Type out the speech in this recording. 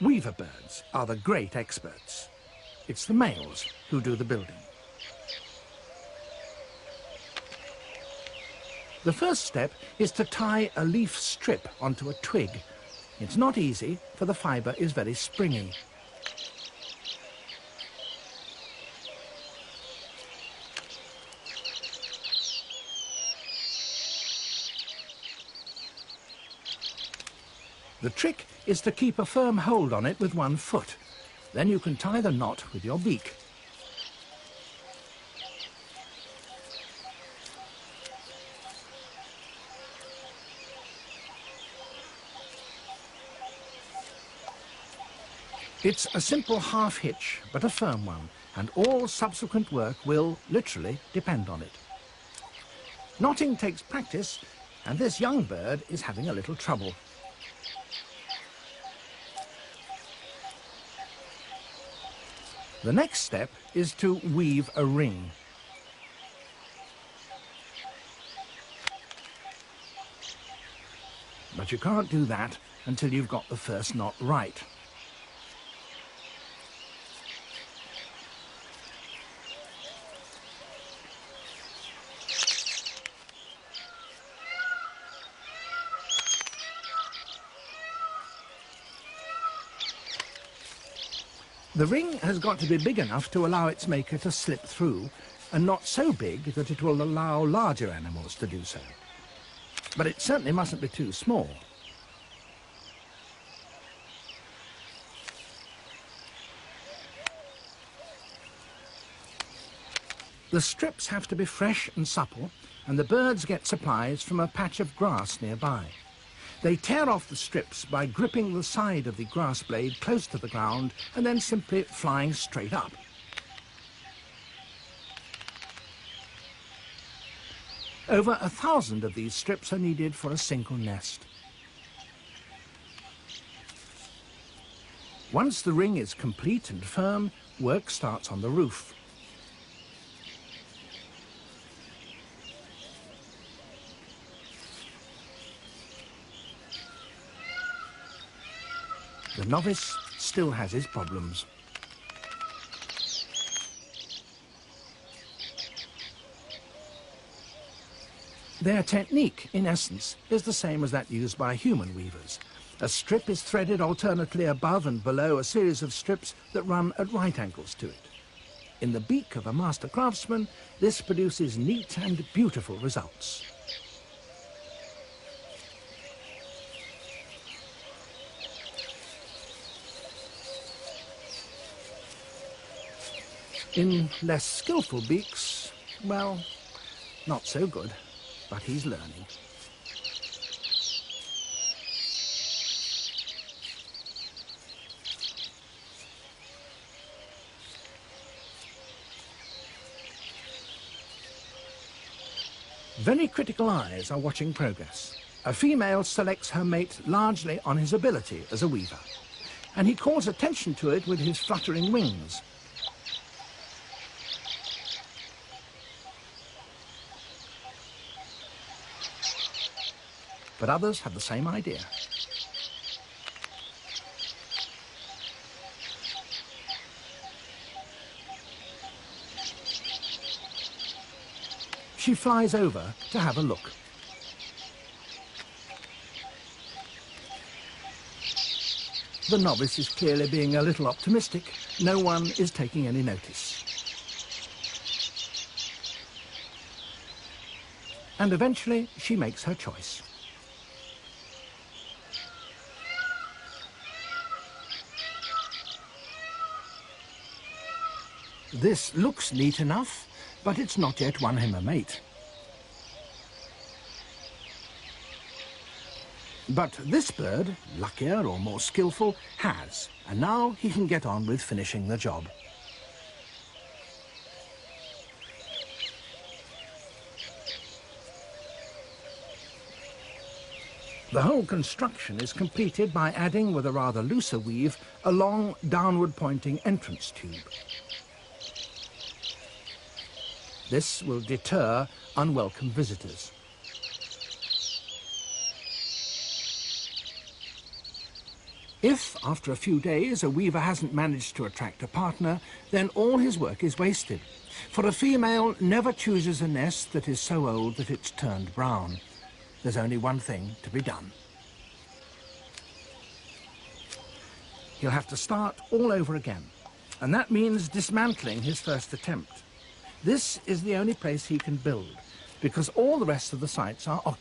Weaver birds are the great experts. It's the males who do the building. The first step is to tie a leaf strip onto a twig. It's not easy, for the fibre is very springy. The trick is to keep a firm hold on it with one foot. Then you can tie the knot with your beak. It's a simple half hitch, but a firm one, and all subsequent work will, literally, depend on it. Knotting takes practice, and this young bird is having a little trouble. The next step is to weave a ring. But you can't do that until you've got the first knot right. The ring has got to be big enough to allow its maker to slip through, and not so big that it will allow larger animals to do so. But it certainly mustn't be too small. The strips have to be fresh and supple, and the birds get supplies from a patch of grass nearby. They tear off the strips by gripping the side of the grass blade close to the ground and then simply flying straight up. Over 1,000 of these strips are needed for a single nest. Once the ring is complete and firm, work starts on the roof. The novice still has his problems. Their technique, in essence, is the same as that used by human weavers. A strip is threaded alternately above and below a series of strips that run at right angles to it. In the beak of a master craftsman, this produces neat and beautiful results. In less skillful beaks, well, not so good, but he's learning. Very critical eyes are watching progress. A female selects her mate largely on his ability as a weaver, and he calls attention to it with his fluttering wings. But others have the same idea. She flies over to have a look. The novice is clearly being a little optimistic. No one is taking any notice. And eventually she makes her choice. This looks neat enough, but it's not yet won him a mate. But this bird, luckier or more skillful, has, and now he can get on with finishing the job. The whole construction is completed by adding, with a rather looser weave, a long downward-pointing entrance tube. This will deter unwelcome visitors. If, after a few days, a weaver hasn't managed to attract a partner, then all his work is wasted. For a female never chooses a nest that is so old that it's turned brown. There's only one thing to be done. He'll have to start all over again, and that means dismantling his first attempt. This is the only place he can build, because all the rest of the sites are occupied.